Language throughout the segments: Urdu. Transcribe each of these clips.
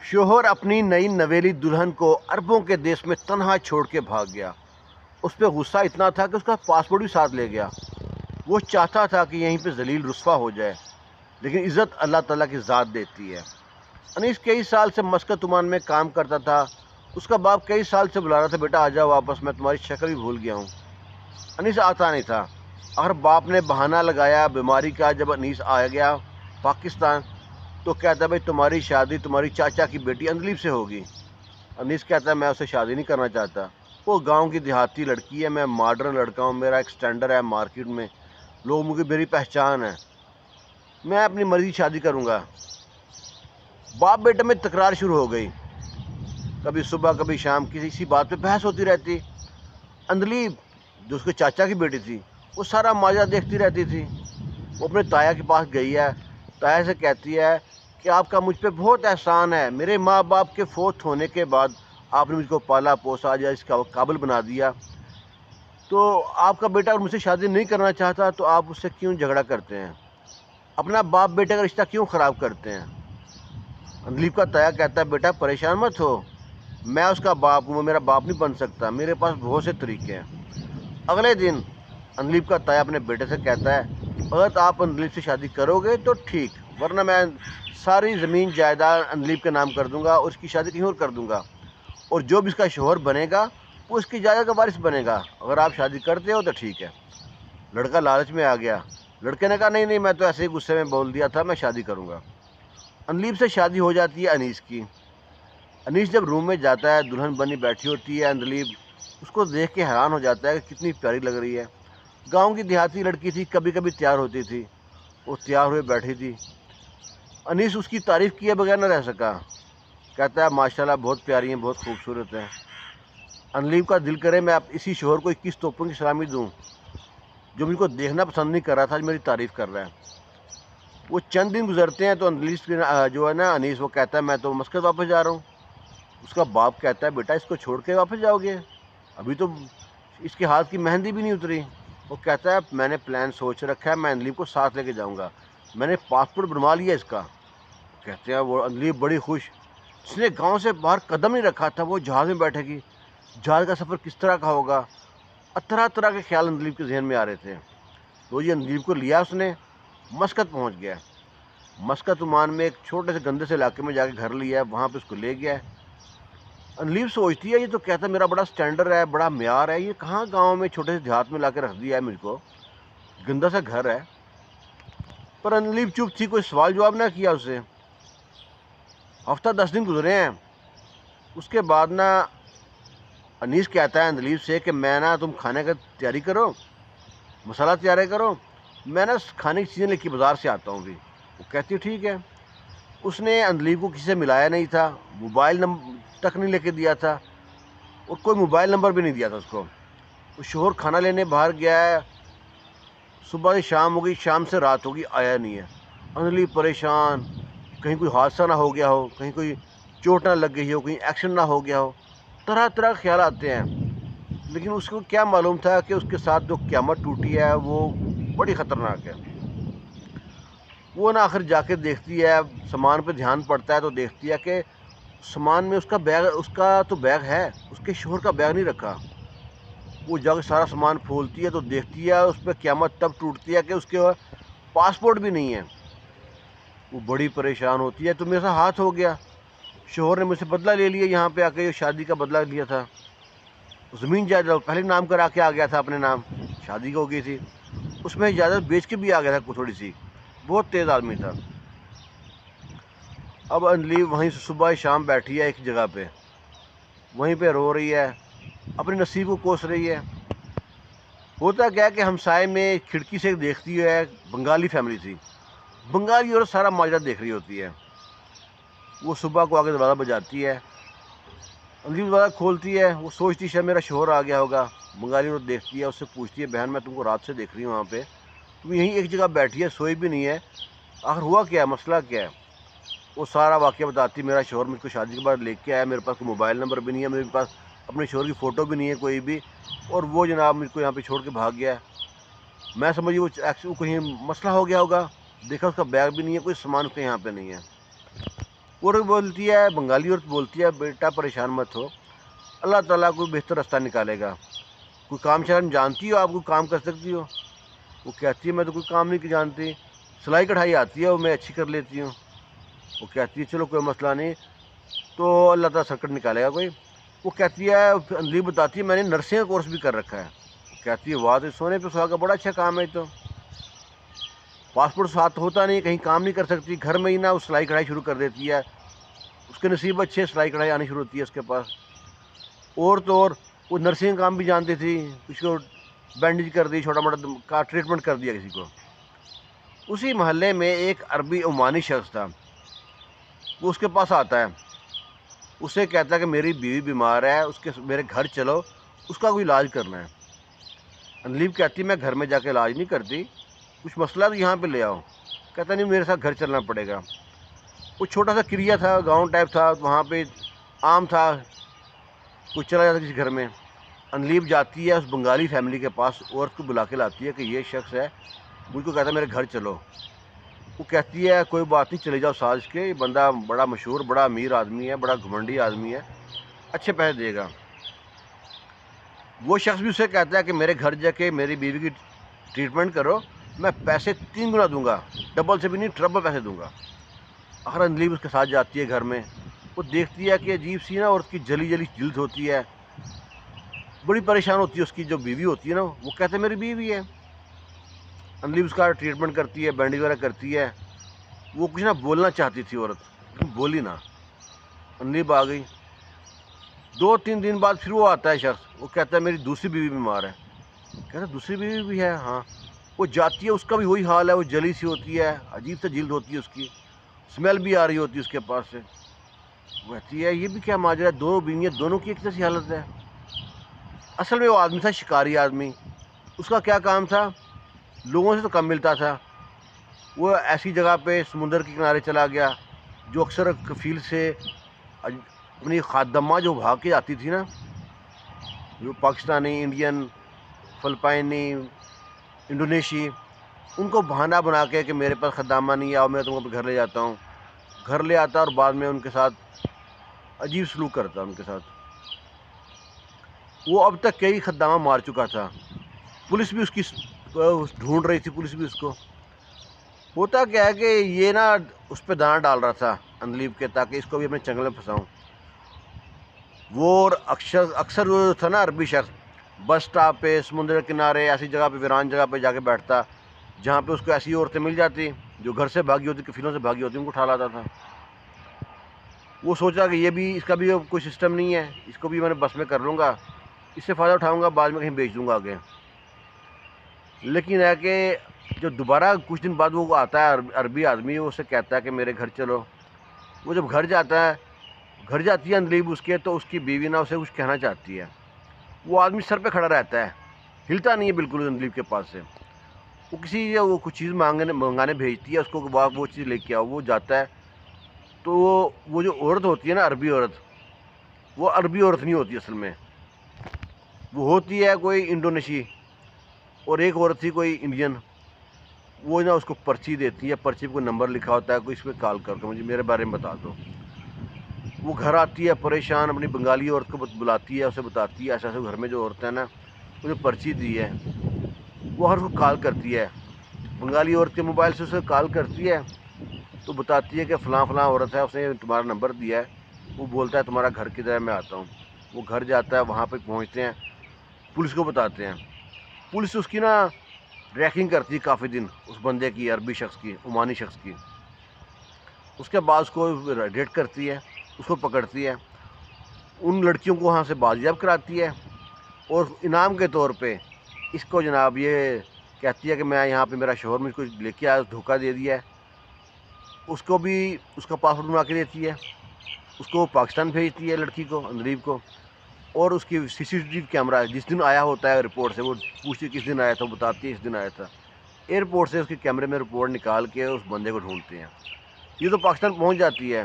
شوہر اپنی نئی نویلی دلہن کو عربوں کے دیش میں تنہا چھوڑ کے بھاگ گیا۔ اس پہ غصہ اتنا تھا کہ اس کا پاسپورٹ بھی ساتھ لے گیا۔ وہ چاہتا تھا کہ یہیں پہ ذلیل رسوا ہو جائے، لیکن عزت اللہ تعالیٰ کی ذات دیتی ہے۔ انیس کئی سال سے مسقط عمان میں کام کرتا تھا۔ اس کا باپ کئی سال سے بلا رہا تھا، بیٹا آ جاؤ واپس، میں تمہاری شکل بھی بھول گیا ہوں۔ انیس آتا نہیں تھا۔ آخر باپ نے بہانہ لگایا بیماری کا۔ جب انیس آ گیا پاکستان تو کہتا ہے بھائی تمہاری شادی تمہاری چاچا کی بیٹی اندلیب سے ہوگی۔ انیس کہتا ہے میں اسے شادی نہیں کرنا چاہتا، وہ گاؤں کی دیہاتی لڑکی ہے، میں ماڈرن لڑکا ہوں، میرا ایک سٹینڈرڈ ہے مارکیٹ میں، لوگ مجھے میری پہچان ہے، میں اپنی مرضی شادی کروں گا۔ باپ بیٹے میں تکرار شروع ہو گئی، کبھی صبح کبھی شام کسی بات پہ بحث ہوتی رہتی۔ اندلیب جو اس کے چاچا کی بیٹی تھی وہ سارا ماجرا دیکھتی رہتی تھی۔ وہ اپنے تایا کے پاس گئی ہے، تایا سے کہتی ہے کہ آپ کا مجھ پہ بہت احسان ہے، میرے ماں باپ کے فوت ہونے کے بعد آپ نے مجھ کو پالا پوسا، آج اس کا قابل بنا دیا، تو آپ کا بیٹا اگر مجھ سے شادی نہیں کرنا چاہتا تو آپ اس سے کیوں جھگڑا کرتے ہیں، اپنا باپ بیٹے کا رشتہ کیوں خراب کرتے ہیں۔ اندلیب کا تایا کہتا ہے بیٹا پریشان مت ہو، میں اس کا باپ ہوں، وہ میرا باپ نہیں بن سکتا، میرے پاس بہت سے طریقے ہیں۔ اگلے دن اندلیب کا تایا اپنے بیٹے سے کہتا ہے اگر آپ اندلیب سے شادی کرو گے تو ٹھیک، ورنہ میں ساری زمین جائیداد اندلیب کے نام کر دوں گا اور اس کی شادی کہیں اور کر دوں گا، اور جو بھی اس کا شوہر بنے گا وہ اس کی جائیداد کا وارث بنے گا، اگر آپ شادی کرتے ہو تو ٹھیک ہے۔ لڑکا لالچ میں آ گیا، لڑکے نے کہا نہیں نہیں، میں تو ایسے ہی غصے میں بول دیا تھا، میں شادی کروں گا۔ اندلیب سے شادی ہو جاتی ہے انیس کی۔ انیس جب روم میں جاتا ہے، دلہن بنی بیٹھی ہوتی ہے اندلیب، اس کو دیکھ کے حیران ہو جاتا ہے کہ کتنی پیاری لگ رہی ہے۔ گاؤں کی دیہاتی لڑکی تھی، کبھی کبھی تیار ہوتی تھی، وہ تیار ہوئے بیٹھی تھی۔ انیس اس کی تعریف کیے بغیر نہ رہ سکا، کہتا ہے ماشاءاللہ بہت پیاری ہیں، بہت خوبصورت ہیں۔ اندلیب کا دل کرے میں اب اسی شوہر کو 21 توپوں کی سلامی دوں جو مجھ کو دیکھنا پسند نہیں کر رہا تھا، میری تعریف کر رہا ہے۔ وہ چند دن گزرتے ہیں تو اندلیب جو ہے نا انیس، وہ کہتا ہے میں تو مسقط واپس جا رہا ہوں۔ اس کا باپ کہتا ہے بیٹا اس کو چھوڑ کے واپس جاؤ گے، ابھی تو اس کے ہاتھ کی مہندی بھی نہیں اتری۔ وہ کہتا ہے میں نے پلان سوچ رکھا ہے، میں اندلیب کو ساتھ لے کے جاؤں گا، میں نے پاسپورٹ بنوا لیا اس کا۔ کہتے ہیں وہ اندلیب بڑی خوش، جس نے گاؤں سے باہر قدم نہیں رکھا تھا وہ جہاز میں بیٹھے گی، جہاز کا سفر کس طرح کا ہوگا، طرح طرح کے خیال اندلیب کے ذہن میں آ رہے تھے۔ تو یہ اندلیب کو لیا اس نے، مسقط پہنچ گیا۔ مسقط عمان میں ایک چھوٹے سے گندے سے علاقے میں جا کے گھر لیا ہے، وہاں پہ اس کو لے گیا ہے۔ اندلیب سوچتی ہے یہ تو کہتا ہے میرا بڑا سٹینڈرڈ ہے، بڑا معیار ہے، یہ کہاں گاؤں میں چھوٹے سے دیہات میں لا کے رکھ دیا ہے مجھ کو، گندا سا گھر ہے۔ پر اندلیب چپ تھی، کوئی سوال جواب نہ کیا اس سے۔ ہفتہ 10 دن گزرے ہیں۔ اس کے بعد نا انیس کہتا ہے اندلیب سے کہ میں نا تم کھانے کا تیاری کرو، مسالہ تیار کرو، میں نا کھانے کی چیزیں لے کے بازار سے آتا ہوں بھی۔ وہ کہتی ہے ٹھیک ہے۔ اس نے اندلیب کو کسی سے ملایا نہیں تھا، موبائل نمبر تک نہیں لے کے دیا تھا، اور کوئی موبائل نمبر بھی نہیں دیا تھا اس کو۔ وہ شوہر کھانا لینے باہر گیا ہے، صبح سے شام ہو گئی، شام سے رات ہوگی، آیا نہیں ہے۔ اندلیب پریشان، کہیں کوئی حادثہ نہ ہو گیا ہو، کہیں کوئی چوٹ نہ لگ گئی ہو، کہیں ایکسیڈنٹ نہ ہو گیا ہو، طرح طرح کے خیال آتے ہیں۔ لیکن اس کو کیا معلوم تھا کہ اس کے ساتھ جو قیامت ٹوٹی ہے وہ بڑی خطرناک ہے۔ وہ نا آخر جا کے دیکھتی ہے، سامان پہ دھیان پڑتا ہے تو دیکھتی ہے کہ سامان میں اس کا بیگ، اس کا تو بیگ ہے، اس کے شوہر کا بیگ نہیں رکھا۔ وہ جا کے سارا سامان کھولتی ہے تو دیکھتی ہے اس پہ قیامت تب ٹوٹتی ہے کہ اس کے پاسپورٹ بھی نہیں ہے۔ وہ بڑی پریشان ہوتی ہے، تو میرے ساتھ ہاتھ ہو گیا، شوہر نے مجھ سے بدلہ لے لیا، یہاں پہ آ کے شادی کا بدلہ لیا تھا، زمین جائیداد پہلے نام کرا کے آ گیا تھا اپنے نام، شادی ہو گئی تھی، اس میں جائیداد بیچ کے بھی آ گیا تھا تھوڑی سی، بہت تیز آدمی تھا۔ اب اندلیب وہیں سے صبح شام بیٹھی ہے ایک جگہ پہ، وہیں پہ رو رہی ہے، اپنے نصیب کو کوس رہی ہے۔ ہوتا کیا کہ ہمسائے میں کھڑکی سے دیکھتی ہے، بنگالی فیملی تھی، بنگالی اور سارا ماجرا دیکھ رہی ہوتی ہے۔ وہ صبح کو آگے دروازہ بجاتی ہے، اندلیب دروازہ کھولتی ہے، وہ سوچتی شاید میرا شوہر آ گیا ہوگا۔ بنگالی عورت دیکھتی ہے، اس سے پوچھتی ہے بہن میں تم کو رات سے دیکھ رہی ہوں وہاں پہ، تم یہیں ایک جگہ بیٹھی ہے، سوئی بھی نہیں ہے، آخر ہوا کیا ہے، مسئلہ کیا ہے؟ وہ سارا واقعہ بتاتی، میرا شوہر مجھ کو شادی کے بعد لے کے آیا، میرے پاس کوئی موبائل نمبر بھی نہیں ہے، میرے پاس اپنے شوہر کی فوٹو بھی نہیں ہے کوئی بھی، اور وہ جناب مجھ کو یہاں پہ چھوڑ کے بھاگ گیا ہے۔ میں سمجھی وہ کہیں مسئلہ ہو گیا ہوگا، دیکھا اس کا بیگ بھی نہیں ہے، کوئی سامان اس کے یہاں پہ نہیں ہے۔ وہ بولتی ہے، بنگالی عورت بولتی ہے، بیٹا پریشان مت ہو، اللہ تعالیٰ کوئی بہتر راستہ نکالے گا، کوئی کام شام جانتی ہو، آپ کوئی کام کر سکتی ہو؟ وہ کہتی ہے میں تو کوئی کام نہیں جانتی، سلائی کڑھائی آتی ہے وہ میں اچھی کر لیتی ہوں۔ وہ کہتی ہے چلو کوئی مسئلہ نہیں، تو اللہ تعالیٰ سرکٹ نکالے گا کوئی۔ وہ کہتی ہے، اندلیب بتاتی ہے میں نے نرسنگ کا کورس بھی کر رکھا ہے۔ وہ کہتی ہے واہ، تو سونے پہ سہاگا، بڑا اچھا کام ہے۔ تو پاسپورٹ ساتھ ہوتا نہیں، کہیں کام نہیں کر سکتی، گھر میں ہی نا وہ سلائی کڑھائی شروع کر دیتی ہے، اس کے نصیب اچھے، سلائی کڑھائی آنی شروع ہوتی ہے اس کے پاس۔ اور تو اور وہ نرسنگ کام بھی جانتی تھی، کسی کو بینڈیج کر دی، چھوٹا موٹا کا ٹریٹمنٹ کر دیا کسی کو۔ اسی محلے میں ایک عربی عمانی شخص تھا، وہ اس کے پاس آتا ہے، اسے کہتا ہے کہ میری بیوی بیمار ہے، میرے گھر چلو، اس کا کوئی علاج کرنا ہے۔ انلیب کہتی ہے میں گھر میں جا کے علاج نہیں کرتی، کچھ مسئلہ تو یہاں پہ لے آؤ۔ کہتا نہیں میرے ساتھ گھر چلنا پڑے گا۔ وہ چھوٹا سا کریا تھا، گاؤں ٹائپ تھا، وہاں پہ عام تھا کوئی چلا جاتا کسی گھر میں۔ انلیب جاتی ہے اس بنگالی فیملی کے پاس، عورت کو بلا کے لاتی ہے کہ یہ شخص ہے، مجھ کو کہتا ہے میرے گھر چلو۔ وہ کہتی ہے کوئی بات نہیں، چلے جاؤ ساز کے، یہ بندہ بڑا مشہور، بڑا امیر آدمی ہے، بڑا گھمنڈی آدمی ہے، اچھے پیسے دے گا۔ وہ شخص بھی اسے کہتا ہے کہ میرے گھر جا کے میری بیوی کی ٹریٹمنٹ کرو، میں پیسے 3 گنا دوں گا، ڈبل سے بھی نہیں، ٹربل پیسے دوں گا۔ آخر انلیب اس کے ساتھ جاتی ہے گھر میں، وہ دیکھتی ہے کہ عجیب سی نا عورت کی جلی جلی جلد ہوتی ہے، بڑی پریشان ہوتی ہے اس کی جو بیوی ہوتی ہے نا، وہ کہتے ہیں میری بیوی ہے۔ انلیب اس کا ٹریٹمنٹ کرتی ہے، بینڈیج وغیرہ کرتی ہے۔ وہ کچھ نہ بولنا چاہتی تھی عورت، لیکن بولی نہ۔ انلیب آ گئی، 2-3 دن بعد پھر وہ آتا ہے شخص، وہ کہتا ہے میری دوسری بیوی بیمار ہے۔ کہتا ہے دوسری بیوی بھی ہے؟ ہاں۔ وہ جاتی ہے، اس کا بھی وہی حال ہے، وہ جلی سی ہوتی ہے، عجیب سے جلد ہوتی ہے اس کی، اسمیل بھی آ رہی ہوتی ہے اس کے پاس سے۔ وہ کہتی ہے یہ بھی کیا ماجرا ہے، دونوں بیویاں دونوں کی ایک جیسی حالت ہے۔ اصل میں وہ آدمی تھا شکاری آدمی، اس کا کیا کام تھا، لوگوں سے تو کم ملتا تھا، وہ ایسی جگہ پہ سمندر کے کنارے چلا گیا جو اکثر کفیل سے اپنی خادمہ جو بھاگ کے آتی تھی نا، جو پاکستانی، انڈین، فلپائنی، انڈونیشی، ان کو بہانہ بنا کے کہ میرے پاس خدامہ نہیں ہے، اور میں تم کو گھر لے جاتا ہوں، گھر لے آتا اور بعد میں ان کے ساتھ عجیب سلوک کرتا ان کے ساتھ۔ وہ اب تک کئی خدامہ مار چکا تھا، پولیس بھی اس کی ڈھونڈ رہی تھی، پولیس بھی اس کو۔ ہوتا کیا ہے کہ یہ نا اس پہ دانا ڈال رہا تھا انلیب کے، تاکہ اس کو بھی اپنے چنگل میں پھنساؤں۔ وہ اکثر وہ تھا نا عربی شخص، بس سٹاپ پہ، سمندر کے کنارے، ایسی جگہ پہ، ویران جگہ پہ جا کے بیٹھتا جہاں پہ اس کو ایسی عورتیں مل جاتی جو گھر سے بھاگی ہوتی، کفیلوں سے بھاگی ہوتی، ان کو اٹھا لاتا تھا۔ وہ سوچا کہ یہ بھی، اس کا بھی کوئی سسٹم نہیں ہے، اس کو بھی میں نے بس میں کر لوں گا، اس سے فائدہ اٹھاؤں گا، بعد میں کہیں بیچ دوں گا آگے۔ لیکن ہے کہ جو دوبارہ کچھ دن بعد وہ آتا ہے عربی آدمی، وہ اسے کہتا ہے کہ میرے گھر چلو۔ وہ جب گھر جاتا ہے، گھر جاتی ہے انلیب اس کے، تو اس کی بیوی نا اسے کچھ کہنا چاہتی ہے۔ وہ آدمی سر پہ کھڑا رہتا ہے، ہلتا نہیں ہے بالکل انلیب کے پاس سے۔ وہ کچھ چیز منگانے بھیجتی ہے اس کو کہ وہ چیز لے کے آؤ، وہ جاتا ہے، تو وہ جو عورت ہوتی ہے نا عربی عورت، وہ عربی عورت نہیں ہوتی اصل میں، وہ ہوتی ہے کوئی انڈونیشی، اور ایک عورت تھی کوئی انڈین۔ وہ نا اس کو پرچی دیتی ہے، پرچی پہ کوئی نمبر لکھا ہوتا ہے، کوئی اس پہ کال کر کے مجھے میرے بارے میں بتا دو۔ وہ گھر آتی ہے پریشان، اپنی بنگالی عورت کو بلاتی ہے، اسے بتاتی ہے ایسا ایسا گھر میں جو عورت ہے نا مجھے پرچی دی ہے۔ وہ ہر کو کال کرتی ہے، بنگالی عورت کے موبائل سے اسے کال کرتی ہے، تو بتاتی ہے کہ فلاں فلاں عورت ہے، اس نے تمہارا نمبر دیا ہے، وہ بولتا ہے تمہارا گھر کدھر ہے، میں آتا ہوں۔ وہ گھر جاتا ہے، وہاں پہ پہنچتے ہیں، پولیس کو بتاتے ہیں، پولیس اس کی نا ریکنگ کرتی ہے کافی دن، اس بندے کی، عربی شخص کی، عمانی شخص کی۔ اس کے بعد اس کو ریڈ کرتی ہے، اس کو پکڑتی ہے، ان لڑکیوں کو وہاں سے بازیاب کراتی ہے، اور انعام کے طور پہ اس کو جناب یہ کہتی ہے کہ میں یہاں پہ، میرا شوہر مجھ کو لے کے آیا، دھوکہ دے دیا ہے۔ اس کو بھی اس کا پاسپورٹ بنا کے دیتی ہے، اس کو پاکستان بھیجتی ہے لڑکی کو، انلیب کو، اور اس کی CCTV کیمرہ جس دن آیا ہوتا ہے ایئرپورٹ سے، وہ پوچھتی کس دن آیا تھا، وہ بتاتی ہے اس دن آیا تھا، ایئرپورٹ سے اس کے کیمرے میں رپورٹ نکال کے اس بندے کو ڈھونڈتے ہیں۔ یہ تو پاکستان پہنچ جاتی ہے،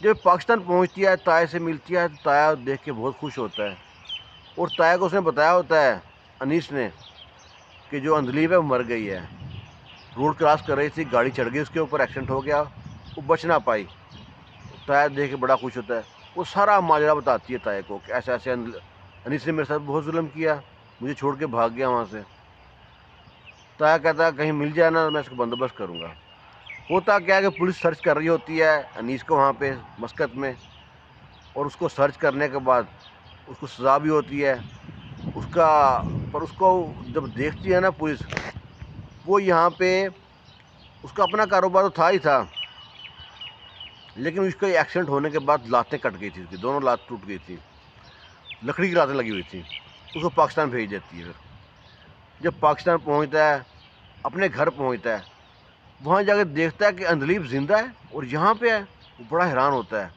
جب پاکستان پہنچتی ہے، تایا سے ملتی ہے، تو تایا دیکھ کے بہت خوش ہوتا ہے، اور تایا کو اس نے بتایا ہوتا ہے انیس نے کہ جو انلیب ہے وہ مر گئی ہے، روڈ کراس کر رہی تھی، گاڑی چڑھ گئی اس کے اوپر، ایکسیڈنٹ ہو گیا، وہ بچ نہ پائی۔ تایا دیکھ کے بڑا خوش ہوتا ہے. وہ سارا ماجرا بتاتی ہے تایا کو کہ ایسے ایسے انیس نے میرے ساتھ بہت ظلم کیا, مجھے چھوڑ کے بھاگ گیا وہاں سے. تایا کہتا ہے کہیں مل جائے نا میں اس کو بندوبست کروں گا. ہوتا کیا ہے کہ پولیس سرچ کر رہی ہوتی ہے انیس کو وہاں پہ مسقط میں, اور اس کو سرچ کرنے کے بعد اس کو سزا بھی ہوتی ہے اس کا. پر اس کو جب دیکھتی ہے نا پولیس, وہ یہاں پہ اس کا اپنا کاروبار تو تھا ہی تھا, لیکن اس کا ایکسیڈنٹ ہونے کے بعد لاتیں کٹ گئی تھی, اس کی دونوں لات ٹوٹ گئی تھی, لکڑی کی لاتیں لگی ہوئی تھیں. اس کو پاکستان بھیج دیتی ہے. جب پاکستان پہنچتا ہے, اپنے گھر پہنچتا ہے, وہاں جا کے دیکھتا ہے کہ اندلیب زندہ ہے اور یہاں پہ ہے. وہ بڑا حیران ہوتا ہے.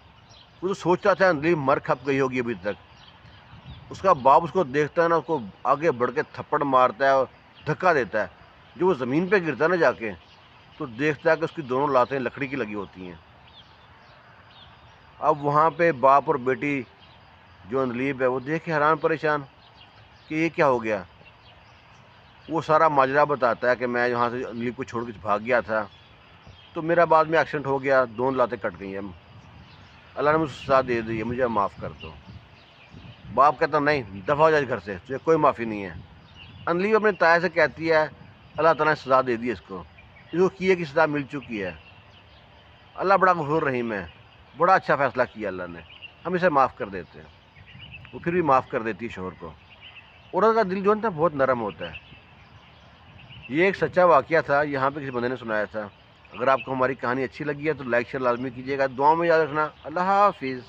وہ تو سوچتا تھا اندلیب مر کھپ گئی ہوگی ابھی تک. اس کا باپ اس کو دیکھتا ہے نا, اس کو آگے بڑھ کے تھپڑ مارتا ہے اور دھکا دیتا ہے. جو وہ زمین پہ گرتا ہے نا جا کے, تو دیکھتا ہے کہ اس کی دونوں لاتیں لکڑی کی لگی ہوتی ہیں. اب وہاں پہ باپ اور بیٹی جو اندلیب ہے وہ دیکھ کے حیران پریشان کہ یہ کیا ہو گیا. وہ سارا ماجرا بتاتا ہے کہ میں یہاں سے اندلیب کو چھوڑ کے بھاگ گیا تھا, تو میرا بعد میں ایکسیڈنٹ ہو گیا, دونوں لاتیں کٹ گئی ہیں, اللہ نے مجھے سزا دے دی ہے, مجھے معاف کر دو. باپ کہتا نہیں, دفع ہو جائے گھر سے, تجھے کوئی معافی نہیں ہے. اندلیب اپنے تایا سے کہتی ہے اللہ تعالیٰ نے سزا دے دی اس کو کیے کی سزا مل چکی ہے. اللہ بڑا غفور رحیم ہے, بڑا اچھا فیصلہ کیا اللہ نے, ہم اسے معاف کر دیتے ہیں. وہ پھر بھی معاف کر دیتی ہے شوہر کو. عورت کا دل جو ہے نا بہت نرم ہوتا ہے. یہ ایک سچا واقعہ تھا, یہاں پہ کسی بندے نے سنایا تھا. اگر آپ کو ہماری کہانی اچھی لگی ہے تو لائک شیئر لازمی کیجیے گا. دعاؤں میں یاد رکھنا. اللہ حافظ.